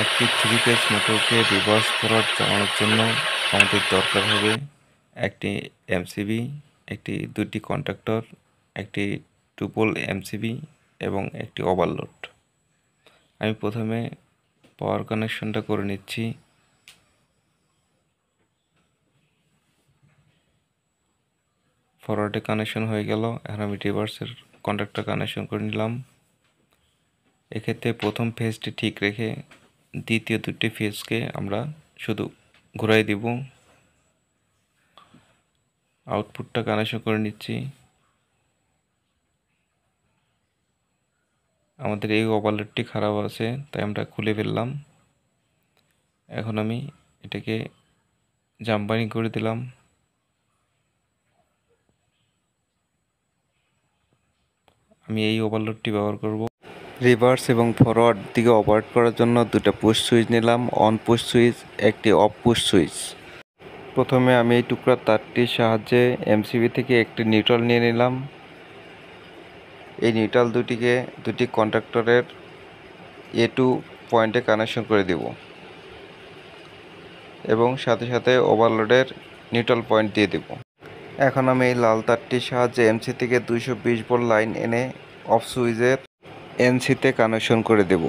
একটি 3 phase মোটরকে reverse forward চালানোর জন্য আমাদের দরকার হবে একটি এমসিবি, দুটি কন্ট্যাক্টর, একটি 2 পোল এমসিবি এবং একটি ওভারলোড। আমি প্রথমে পাওয়ার কানেকশনটা করে নিচ্ছি। ফরওয়ার্ডে কানেকশন হয়ে গেল। এখন আমি রিভার্সের কন্ট্যাক্টর কানেকশন করে নিলাম। এক্ষেত্রে প্রথম ফেজটি ঠিক রেখে দ্বিতীয় দুটি ফেজকে আমরা শুধু ঘুরাই দিব। আউটপুটটা কানেকশন করে নিচ্ছি। আমাদের এই ওভারলোডটি খারাপ আছে, তাই আমরা খুলে ফেললাম। এখন আমি এটাকে জাম্পারিং করে দিলাম। আমি এই ওভারলোডটি ব্যবহার করব। রিভার্স এবং ফরওয়ার্ড দিকে অপারেট করার জন্য দুটো পুশ সুইচ নিলাম, অন পুশ সুইচ, একটি অফ পুশ সুইচ। প্রথমে আমি এই টুকরার তারটির সাহায্যে এমসিবি থেকে একটি নিউট্রাল নিয়ে নিলাম। এই নিউট্রাল দুটিকে দুটি কন্ট্যাক্টরের A2 পয়েন্টে কানেকশন করে দেব এবং সাথে সাথে ওভারলোডের নিউট্রাল পয়েন্ট দিয়ে দেব। এখন আমি এই লাল তারটির সাহায্যে এমসি থেকে 220 ভোল্ট লাইন এনে অফ সুইচের এনসিতে কানেকশন করে দেব।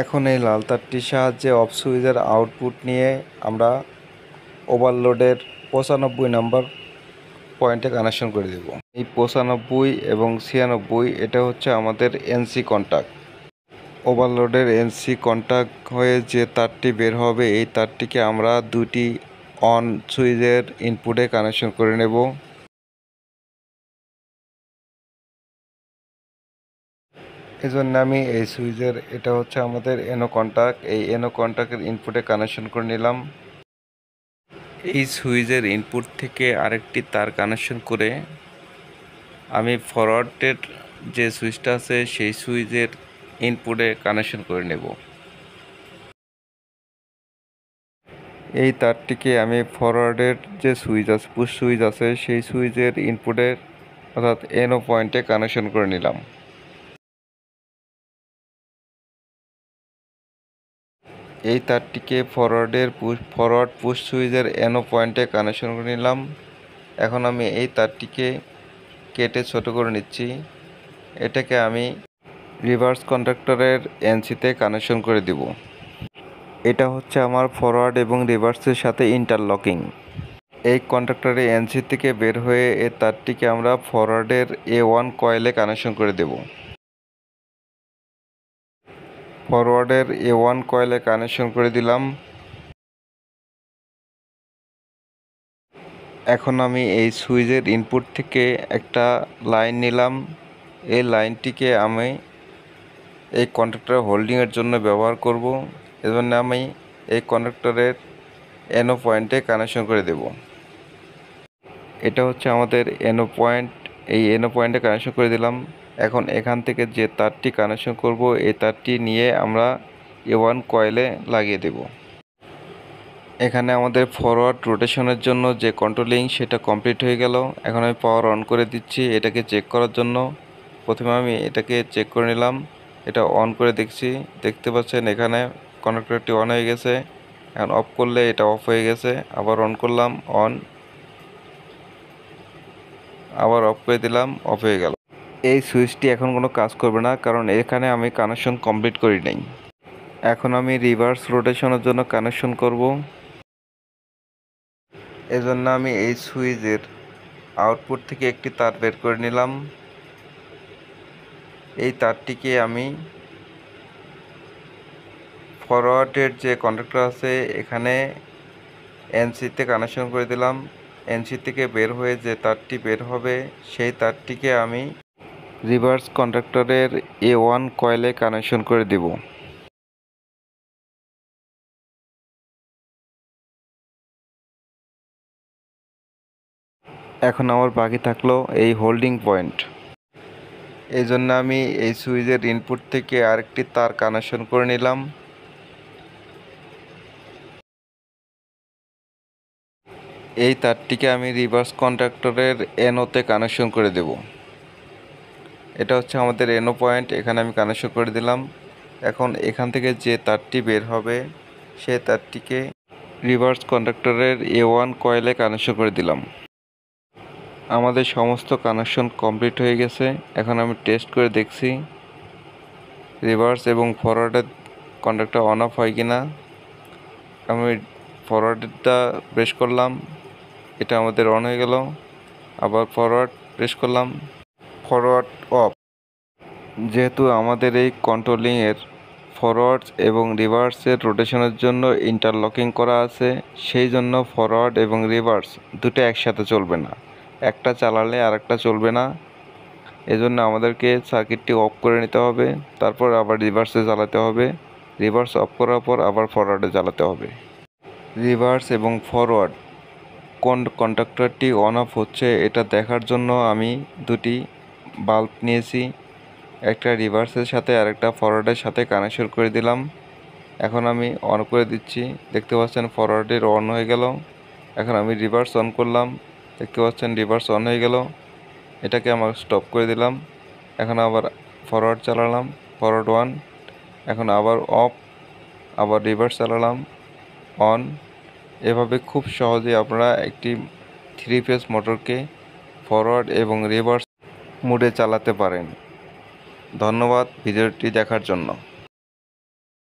এখন এই লাল তারটির সাহায্যে অফ সুইচের আউটপুট নিয়ে আমরা ওভারলোডের 95 নম্বর পয়েন্টে কানেকশন করে দেব। এই 95 এবং 96 এটা হচ্ছে আমাদের এনসি কন্ট্যাক্ট। ওভারলোডের এনসি কন্ট্যাক্ট হয়ে যে তারটি বের হবে, এই তারটিকে আমরা দুটি অন সুইচের ইনপুটে কানেকশন করে নেব। এজন্য আমি এই সুইচের, এটা হচ্ছে আমাদের এনো কন্ট্যাক্ট, এই এনো কন্ট্যাক্টের ইনপুটে কানেকশন করে নিলাম। এই সুইচের ইনপুট থেকে আরেকটি তার কানেকশন করে আমি ফরওয়ার্ডের যে সুইচটা আছে সেই সুইচের ইনপুটে কানেকশন করে নেব। এই তারটিকে আমি ফরওয়ার্ডের যে সুইচ আছে, পুশ সুইচ আছে, সেই সুইচের ইনপুটের অর্থাৎ এনও পয়েন্টে কানেকশন করে নিলাম। এই তারটিকে ফরওয়ার্ড পুশ সুইচের এনও পয়েন্টে কানেকশন করে নিলাম। এখন আমি এই তারটিকে কেটে ছোট করে নিচ্ছি। এটাকে আমি রিভার্স কন্ট্যাক্টরের এনসিতে কানেকশন করে দিব। এটা হচ্ছে আমার ফরওয়ার্ড এবং রিভার্সের সাথে ইন্টারলকিং। এই কন্ট্যাক্টরে এনসি থেকে বের হয়ে এই তারটিকে আমরা ফরওয়ার্ডের A1 কয়েলে কানেকশন করে দেব। ফরওয়ার্ডের A1 কয়েলে কানেকশন করে দিলাম। এখন আমি এই সুইচের ইনপুট থেকে একটা লাইন নিলাম। এই লাইনটিকে আমি এই কন্ট্যাক্টর হোল্ডিংয়ের জন্য ব্যবহার করব। এজন্য আমি এই কন্ট্যাক্টরের এনও পয়েন্টে কানেকশন করে দেব। এটা হচ্ছে আমাদের এনও পয়েন্ট। এই এনও পয়েন্টে কানেকশন করে দিলাম। এখন এখান থেকে যে তারটি কানেকশন করব, এই তারটি নিয়ে আমরা A1 কয়েলে লাগিয়ে দেব। এখানে আমাদের ফরওয়ার্ড রোটেশনের জন্য যে কন্ট্রোলিং সেটা কমপ্লিট হয়ে গেল। এখন আমি পাওয়ার অন করে দিচ্ছি এটাকে চেক করার জন্য। প্রথমে আমি এটাকে চেক করে নিলাম, এটা অন করে দেখতে পাচ্ছেন এখানে কন্ট্যাক্টরটি অন হয়ে গেছে। এখন অফ করলে এটা অফ হয়ে গেছে। আবার অন করলাম, অন, আবার অফ করে দিলাম, অফ হয়ে গেল। এই সুইচটি এখন কোনো কাজ করবে না, কারণ এখানে আমি কানেকশন কমপ্লিট করি নাই। এখন আমি রিভার্স রোটেশনের জন্য কানেকশন করব। এজন্য আমি এই সুইচের আউটপুট থেকে একটি তার বের করে নিলাম। এই তারটিকে আমি ফরওয়ার্ডের যে কন্ট্যাক্টর আছে এখানে এনসিতে কানেকশন করে দিলাম। এনসি থেকে বের হয়ে যে তারটি বের হবে, সেই তারটিকে আমি রিভার্স কন্ট্যাক্টরের A1 কয়েলে কানেকশন করে দেব। এখন আমার বাকি থাকলো এই হোল্ডিং পয়েন্ট। এই জন্য আমি এই সুইচের ইনপুট থেকে আরেকটি তার কানেকশন করে নিলাম। এই তারটিকে আমি রিভার্স কন্ট্যাক্টরের এনোতে কানেকশন করে দেব। এটা হচ্ছে আমাদের এনো পয়েন্ট, এখানে আমি কানেকশন করে দিলাম। এখন এখান থেকে যে তারটি বের হবে সেই তারটিকে রিভার্স কন্ডাক্টরের A1 কয়েলে কানেকশন করে দিলাম। আমাদের সমস্ত কানেকশন কমপ্লিট হয়ে গেছে। এখন আমি টেস্ট করে দেখছি রিভার্স এবং ফরওয়ার্ডের কন্ডাক্টর অন অফ হয় কিনা। আমি ফরওয়ার্ডেরটা প্রেস করলাম, এটা আমাদের অন হয়ে গেল। আবার ফরওয়ার্ড প্রেস করলাম, ফরওয়ার্ড অফ। যেহেতু আমাদের এই কন্ট্রোলিংয়ের ফরওয়ার্ড এবং রিভার্সের রোটেশনের জন্য ইন্টারলকিং করা আছে, সেই জন্য ফরওয়ার্ড এবং রিভার্স দুটো একসাথে চলবে না, একটা চালালে আরেকটা চলবে না। এজন্য আমাদেরকে সার্কিটটি অফ করে নিতে হবে, তারপর আবার রিভার্সে চালাতে হবে, রিভার্স অফ করার পর আবার ফরওয়ার্ডে চালাতে হবে। রিভার্স এবং ফরওয়ার্ড কোন কন্ডাক্টরটি অন অফ হচ্ছে এটা দেখার জন্য আমি দুটি বাল্ব নিয়েছি, একটা রিভার্সের সাথে আর একটা ফরওয়ার্ডের সাথে কানেকশন করে দিলাম। এখন আমি অন করে দিচ্ছি, দেখতে পাচ্ছেন ফরওয়ার্ডের অন হয়ে গেল। এখন আমি রিভার্স অন করলাম, দেখতে পাচ্ছেন রিভার্স অন হয়ে গেল। এটাকে আমার স্টপ করে দিলাম। এখন আবার ফরওয়ার্ড চালালাম, ফরওয়ার্ড ওয়ান। এখন আবার অফ, আবার রিভার্স চালালাম, অন। এভাবে খুব সহজে আপনারা একটি 3 ফেজ মোটরকে ফরওয়ার্ড এবং রিভার্স মোডে চালাতে পারেন। ধন্যবাদ ভিডিওটি দেখার জন্য।